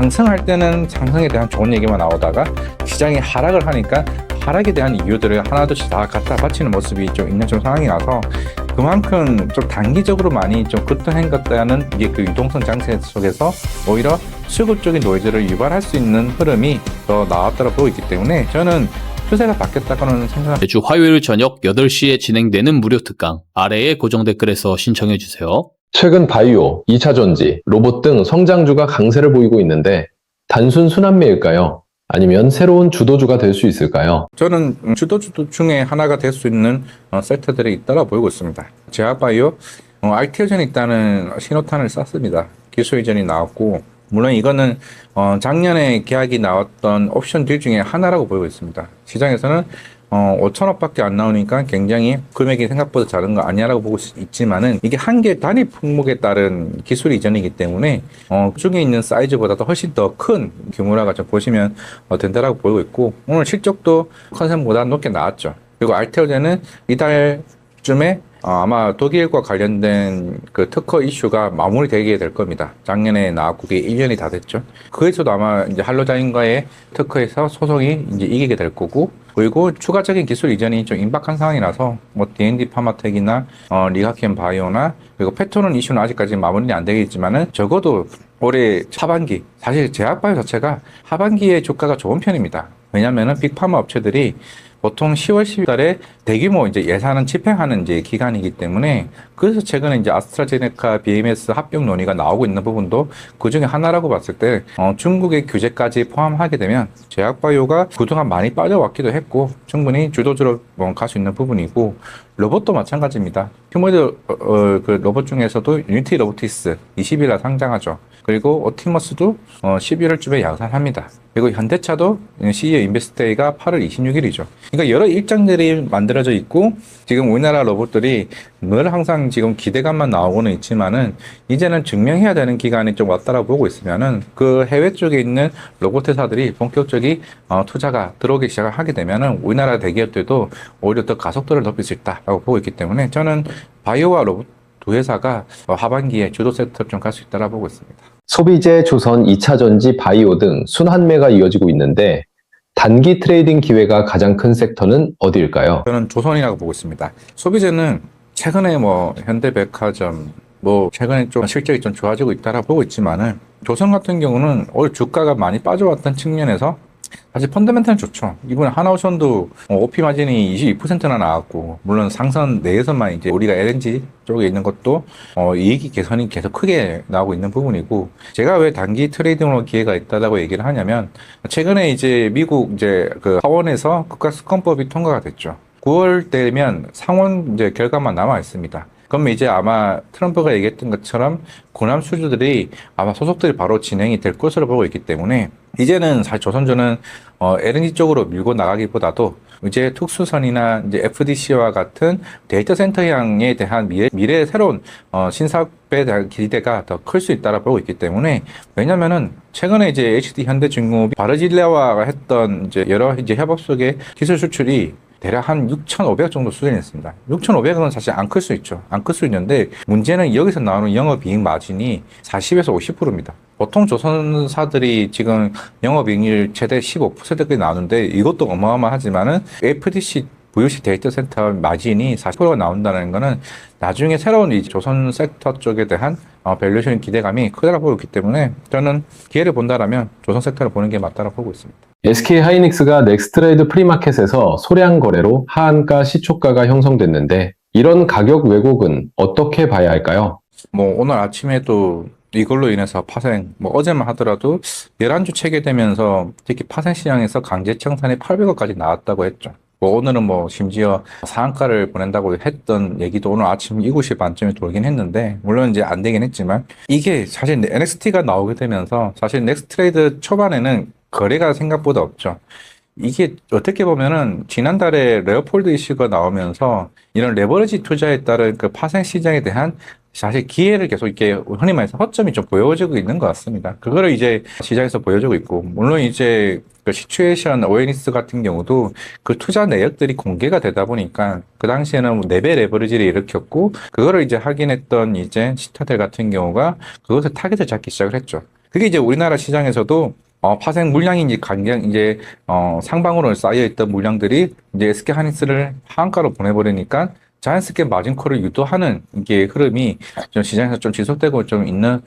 상승할 때는 상승에 대한 좋은 얘기만 나오다가 시장이 하락을 하니까 하락에 대한 이유들을 하나둘씩 다 갖다 바치는 모습이 좀 있는 좀 상황이라서 그만큼 좀 단기적으로 많이 좀 급등한 이게 그 유동성 장세 속에서 오히려 수급적인 노이즈를 유발할 수 있는 흐름이 더 나왔다고 보고 있기 때문에 저는 추세가 바뀌었다고는 생각합니다. 매주 화요일 저녁 8시에 진행되는 무료 특강 아래에 고정 댓글에서 신청해 주세요. 최근 바이오, 2차전지, 로봇 등 성장주가 강세를 보이고 있는데 단순 순환매일까요? 아니면 새로운 주도주가 될 수 있을까요? 저는 주도주 중에 하나가 될 수 있는 섹터들이 있다고 보고 있습니다. 제약바이오, 알테오젠이 있다는 신호탄을 쐈습니다. 기술 이전이 나왔고 물론 이거는 작년에 계약이 나왔던 옵션 딜 중에 하나라고 보고 있습니다. 시장에서는 5천억밖에 안 나오니까 굉장히 금액이 생각보다 작은 거 아니야라고 보고 있지만은 이게 한 개 단위 품목에 따른 기술 이전이기 때문에 중에 있는 사이즈보다도 훨씬 더 큰 규모라고 좀 보시면 된다라고 보고 있고 오늘 실적도 컨센보다 높게 나왔죠. 그리고 알테오젠은 이달쯤에 아마 독일과 관련된 그 특허 이슈가 마무리되게 될 겁니다. 작년에 나왔고 그게 1년이 다 됐죠. 그에서도 아마 이제 할로자인과의 특허에서 소송이 이제 이기게 될 거고 그리고 추가적인 기술 이전이 좀 임박한 상황이라서 뭐 D&D 파마텍이나 리가켄 바이오나 그리고 페토론 이슈는 아직까지 마무리는 안 되겠지만은 적어도 올해 하반기 사실 제약바이오 자체가 하반기에 주가가 좋은 편입니다. 왜냐면은 빅파마 업체들이 보통 10월, 12월에 대규모 이제 예산은 집행하는 이제 기간이기 때문에 그래서 최근에 이제 아스트라제네카, BMS 합병 논의가 나오고 있는 부분도 그 중에 하나라고 봤을 때 중국의 규제까지 포함하게 되면 제약바이오가 그동안 많이 빠져왔기도 했고 충분히 주도주로 갈 수 있는 부분이고 로봇도 마찬가지입니다. 휴머드 그 로봇 중에서도 유니티 로보티스 20일에 상장하죠. 그리고 오티머스도 11월쯤에 양산합니다. 그리고 현대차도 CEO 인베스트데이가 8월 26일이죠. 그러니까 여러 일정들이 만들어져 있고 지금 우리나라 로봇들이 늘 항상 지금 기대감만 나오고는 있지만은 이제는 증명해야 되는 기간이 좀 왔다라고 보고 있으면은 그 해외 쪽에 있는 로봇 회사들이 본격적인 투자가 들어오기 시작을 하게 되면은 우리나라 대기업들도 오히려 더 가속도를 높일 수 있다라고 보고 있기 때문에 저는 바이오와 로봇 두 회사가 하반기에 주도 섹터를 좀 갈 수 있다라고 보고 있습니다. 소비재, 조선, 2차전지, 바이오 등 순환매가 이어지고 있는데 단기 트레이딩 기회가 가장 큰 섹터는 어디일까요? 저는 조선이라고 보고 있습니다. 소비재는 최근에 뭐 현대백화점 최근에 좀 실적이 좀 좋아지고 있다라고 보고 있지만은 조선 같은 경우는 올 주가가 많이 빠져왔던 측면에서 사실 펀더멘탈은 좋죠. 이번에 하나오션도 OP 마진이 22%나 나왔고 물론 상선 내에서만 이제 우리가 LNG 쪽에 있는 것도 이익이 개선이 계속 크게 나오고 있는 부분이고 제가 왜 단기 트레이딩으로 기회가 있다라고 얘기를 하냐면 최근에 이제 미국 이제 그 하원에서 국가수권법이 통과가 됐죠. 9월 되면 상원 이제 결과만 남아 있습니다. 그럼 이제 아마 트럼프가 얘기했던 것처럼 군함 수주들이 아마 소속들이 바로 진행이 될 것으로 보고 있기 때문에 이제는 사실 조선주는 LNG 쪽으로 밀고 나가기보다도 이제 특수선이나 이제 FDC와 같은 데이터 센터 향에 대한 미래의 새로운 신사업에 대한 기대가 더 클 수 있다고 보고 있기 때문에 왜냐면은 최근에 이제 HD 현대중공업이 바르질레아와 했던 이제 여러 이제 협업 속에 기술 수출이 대략 한 6,500 정도 수준이었습니다. 6,500은 사실 안 클 수 있죠. 안 클 수 있는데 문제는 여기서 나오는 영업이익 마진이 40에서 50%입니다. 보통 조선사들이 지금 영업이익률 최대 15%까지 나오는데 이것도 어마어마하지만은 FDC VOC 데이터 센터 마진이 40%가 나온다는 거는 나중에 새로운 이 조선 섹터 쪽에 대한 밸류에이션 기대감이 크다고 보고 있기 때문에 저는 기회를 본다라면 조선 섹터를 보는 게 맞다고 보고 있습니다. SK하이닉스가 넥스트레이드 프리마켓에서 소량 거래로 하한가 시초가가 형성됐는데 이런 가격 왜곡은 어떻게 봐야 할까요? 오늘 아침에도 이걸로 인해서 파생, 어제만 하더라도 11주 체결되면서 특히 파생 시장에서 강제 청산이 800억까지 나왔다고 했죠. 오늘은 심지어 상한가를 보낸다고 했던 얘기도 오늘 아침 7시 반쯤에 돌긴 했는데, 물론 이제 안 되긴 했지만, 이게 사실 NXT가 나오게 되면서, 사실 넥스트레이드 초반에는 거래가 생각보다 없죠. 이게 어떻게 보면은 지난달에 레오폴드 이슈가 나오면서 이런 레버리지 투자에 따른 그 파생 시장에 대한 사실 기회를 계속 이렇게 흔히 말해서 허점이 좀 보여지고 있는 것 같습니다. 그거를 이제 시장에서 보여주고 있고, 물론 이제 그 시츄에이션 어웨니스 같은 경우도 그 투자 내역들이 공개가 되다 보니까 그 당시에는 4배 레버리지를 일으켰고, 그거를 이제 확인했던 이제 시타델 같은 경우가 그것을 타겟을 잡기 시작을 했죠. 그게 이제 우리나라 시장에서도 파생 물량이 이제 상방으로 쌓여있던 물량들이 이제 SK 하이닉스를 하한가로 보내버리니까 자연스럽게 마진콜을 유도하는 이게 흐름이 좀 시장에서 좀 지속되고 좀 있는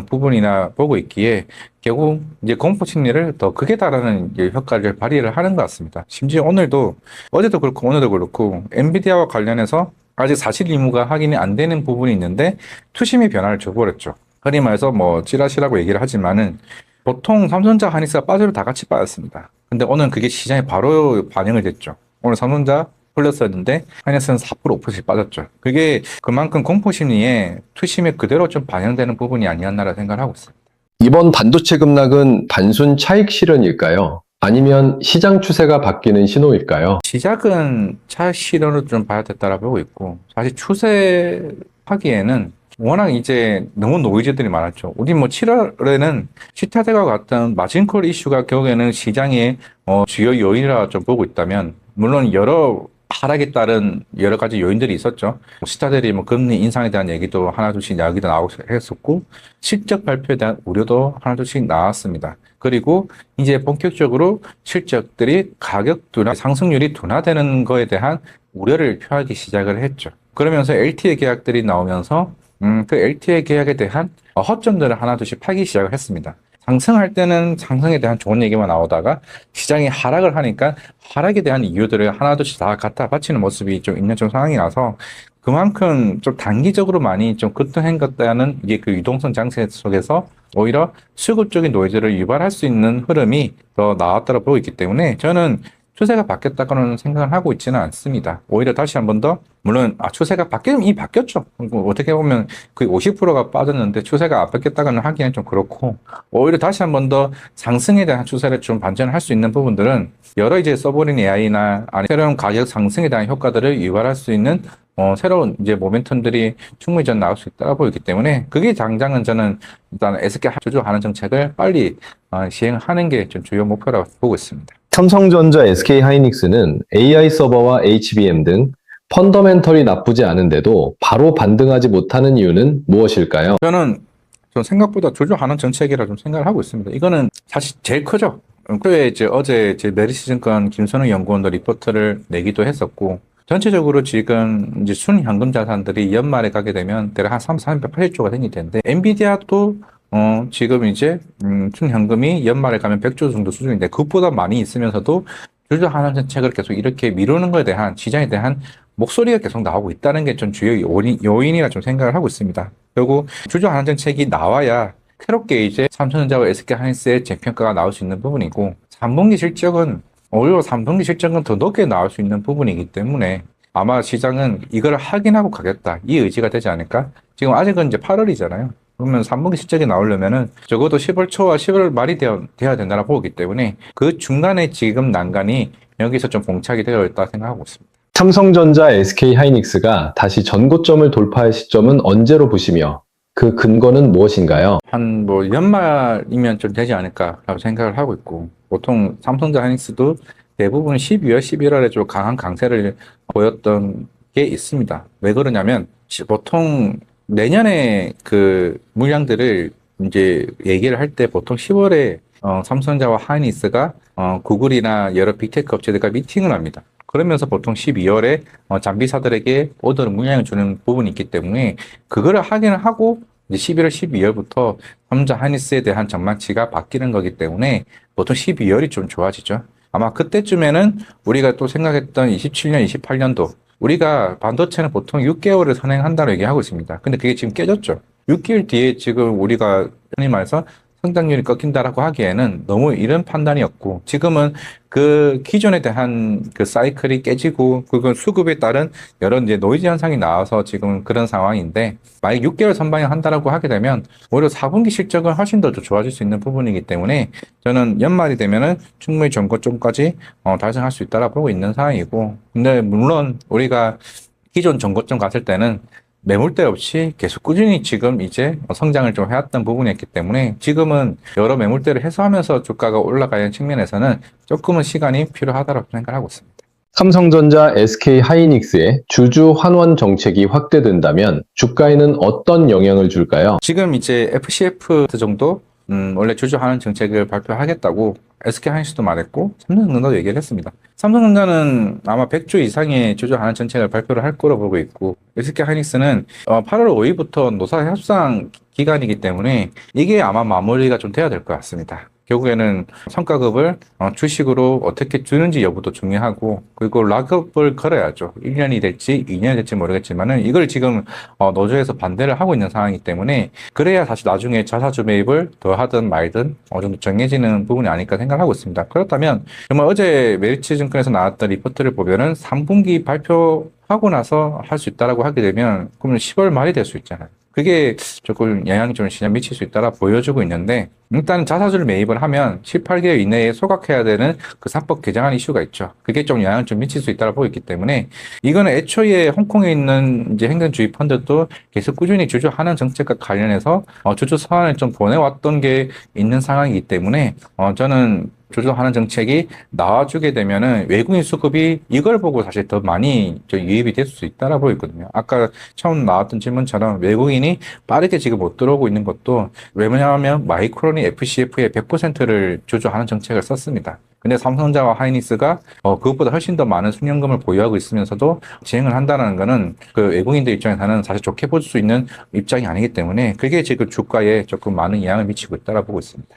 부분이나 보고 있기에 결국 이제 공포 심리를 더 극에 달하는 이제 효과를 발휘를 하는 것 같습니다. 심지어 오늘도 어제도 그렇고 오늘도 그렇고 엔비디아와 관련해서 아직 사실 의무가 확인이 안 되는 부분이 있는데 투심이 변화를 줘버렸죠. 흔히 말해서 뭐 찌라시라고 얘기를 하지만은 보통 삼성전자 하이닉스가 빠져도 다 같이 빠졌습니다. 근데 오늘 그게 시장에 바로 반영이 됐죠. 오늘 삼성전자 풀렸었는데 하이닉스는 4% 5% 빠졌죠. 그게 그만큼 공포심리에 투심이 그대로 좀 반영되는 부분이 아니었나라 생각을 하고 있습니다. 이번 반도체 급락은 단순 차익 실현일까요? 아니면 시장 추세가 바뀌는 신호일까요? 시작은 차익 실현으로 좀 봐야 됐다라 보고 있고 사실 추세하기에는 워낙 이제 너무 노이즈들이 많았죠. 우리 뭐 7월에는 시타대가 같은 마진콜 이슈가 결국에는 시장의 주요 요인이라 좀 보고 있다면 물론 여러 하락에 따른 여러 가지 요인들이 있었죠. 시타델이 뭐 금리 인상에 대한 얘기도 하나둘씩 이야기도 나오고 했었고 실적 발표에 대한 우려도 하나둘씩 나왔습니다. 그리고 이제 본격적으로 실적들이 가격 둔화, 상승률이 둔화되는 거에 대한 우려를 표하기 시작을 했죠. 그러면서 LTA 계약들이 나오면서 그 LTA 계약에 대한 허점들을 하나둘씩 파기 시작을 했습니다. 상승할 때는 상승에 대한 좋은 얘기만 나오다가 시장이 하락을 하니까 하락에 대한 이유들을 하나둘씩 다 갖다 바치는 모습이 좀 있는 좀 상황이 나서 그만큼 좀 단기적으로 많이 좀 급등했다는 이게 그 유동성 장세 속에서 오히려 수급적인 노이즈를 유발할 수 있는 흐름이 더 나왔다고 보고 있기 때문에 저는 추세가 바뀌었다고는 생각을 하고 있지는 않습니다. 오히려 다시 한 번 더, 물론, 추세가 이미 바뀌었죠. 어떻게 보면 거의 50%가 빠졌는데 추세가 안 바뀌었다고는 하기에는 좀 그렇고, 오히려 다시 한 번 더 상승에 대한 추세를 좀 반전할 수 있는 부분들은 여러 이제 서버린 AI나 새로운 가격 상승에 대한 효과들을 유발할 수 있는 새로운 이제 모멘텀들이 충분히 전 나올 수 있다고 보이기 때문에 그게 당장은 저는 일단 SK 주주하는 정책을 빨리 시행하는 게 좀 주요 목표라고 보고 있습니다. 삼성전자, SK 하이닉스는 AI 서버와 HBM 등 펀더멘털이 나쁘지 않은데도 바로 반등하지 못하는 이유는 무엇일까요? 저는 생각보다 주주하는 정책이라 좀 생각을 하고 있습니다. 이거는 사실 제일 크죠. 그에 이제 어제 메리시증권 김선우 연구원도 리포트를 내기도 했었고, 전체적으로 지금 이제 순현금 자산들이 연말에 가게 되면 대략 한 380조가 생길 텐데, 엔비디아도 지금 이제 순현금이 연말에 가면 100조 정도 수준인데 그것보다 많이 있으면서도 주주하는 정책을 계속 이렇게 미루는 것에 대한 시장에 대한 목소리가 계속 나오고 있다는 게 좀 주요 요인이라 좀 생각을 하고 있습니다. 결국 주주하는 정책이 나와야 새롭게 이제 삼성전자와 SK 하이닉스의 재평가가 나올 수 있는 부분이고 3분기 실적은 오히려 3분기 실적은 더 높게 나올 수 있는 부분이기 때문에 아마 시장은 이걸 확인하고 가겠다 이 의지가 되지 않을까? 지금 아직은 이제 8월이잖아요. 그러면 3분기 실적이 나오려면은 적어도 10월 초와 11월 말이 돼야 된다고 보기 때문에 그 중간에 지금 난간이 여기서 좀 봉착이 되어 있다 생각하고 있습니다. 삼성전자, SK 하이닉스가 다시 전고점을 돌파할 시점은 언제로 보시며 그 근거는 무엇인가요? 한 뭐 연말이면 좀 되지 않을까라고 생각을 하고 있고 보통 삼성전자 하이닉스도 대부분 12월, 11월에 좀 강한 강세를 보였던 게 있습니다. 왜 그러냐면 보통 내년에 그 물량들을 이제 얘기를 할 때 보통 10월에 삼성전자와 하이닉스가 구글이나 여러 빅테크 업체들과 미팅을 합니다. 그러면서 보통 12월에 장비사들에게 오더 물량을 주는 부분이 있기 때문에 그거를 확인을 하고 이제 11월, 12월부터 삼성전자 하이닉스에 대한 전망치가 바뀌는 거기 때문에 보통 12월이 좀 좋아지죠. 아마 그때쯤에는 우리가 또 생각했던 27년, 28년도 우리가 반도체는 보통 6개월을 선행한다고 얘기하고 있습니다. 근데 그게 지금 깨졌죠. 6개월 뒤에 지금 우리가 흔히 말해서 성장률이 꺾인다라고 하기에는 너무 이른 판단이었고 지금은 그 기존에 대한 그 사이클이 깨지고 그건 수급에 따른 여러 이제 노이즈 현상이 나와서 지금 그런 상황인데 만약 6개월 선방을 한다라고 하게 되면 오히려 4분기 실적은 훨씬 더 좋아질 수 있는 부분이기 때문에 저는 연말이 되면은 충분히 전고점까지 달성할 수 있다라고 보고 있는 상황이고 근데 물론 우리가 기존 전고점 갔을 때는 매물대 없이 계속 꾸준히 지금 이제 성장을 좀 해왔던 부분이었기 때문에 지금은 여러 매물대를 해소하면서 주가가 올라가는 측면에서는 조금은 시간이 필요하다고 생각하고 있습니다. 삼성전자, SK 하이닉스의 주주 환원 정책이 확대된다면 주가에는 어떤 영향을 줄까요? 지금 이제 FCF 정도 원래 주주하는 정책을 발표하겠다고 SK하이닉스도 말했고 삼성전자도 얘기를 했습니다. 삼성전자는 아마 100조 이상의 주주하는 정책을 발표를 할 거로 보고 있고 SK하이닉스는 8월 5일부터 노사 협상 기간이기 때문에 이게 아마 마무리가 좀 돼야 될 것 같습니다. 결국에는 성과급을 주식으로 어떻게 주는지 여부도 중요하고 그리고 락업을 걸어야죠. 1년이 될지 2년이 될지 모르겠지만은 이걸 지금 노조에서 반대를 하고 있는 상황이기 때문에 그래야 사실 나중에 자사주 매입을 더 하든 말든 어느 정도 정해지는 부분이 아닐까 생각하고 있습니다. 그렇다면 정말 어제 메리츠증권에서 나왔던 리포트를 보면은 3분기 발표하고 나서 할 수 있다라고 하게 되면 그러면 10월 말이 될 수 있잖아요. 그게 조금 영향이 좀 시장에 미칠 수 있다라 보여주고 있는데 일단 자사주를 매입을 하면 7, 8개월 이내에 소각해야 되는 그 상법 개정안 이슈가 있죠. 그게 좀 영향을 좀 미칠 수 있다라 보고 있기 때문에 이거는 애초에 홍콩에 있는 이제 행정주의 펀드도 계속 꾸준히 주주하는 정책과 관련해서 주주 서한을 좀 보내왔던 게 있는 상황이기 때문에 저는 주주하는 정책이 나와주게 되면은 외국인 수급이 이걸 보고 사실 더 많이 유입이 될 수 있다라 보고 있거든요. 아까 처음 나왔던 질문처럼 외국인이 빠르게 지금 못 들어오고 있는 것도 왜냐하면 마이크론이 FCF의 100%를 주주하는 정책을 썼습니다. 근데 삼성전자와 하이닉스가 그것보다 훨씬 더 많은 숙련금을 보유하고 있으면서도 진행을 한다는 거는 그 외국인들 입장에서는 사실 좋게 볼 수 있는 입장이 아니기 때문에 그게 지금 주가에 조금 많은 영향을 미치고 있다라 보고 있습니다.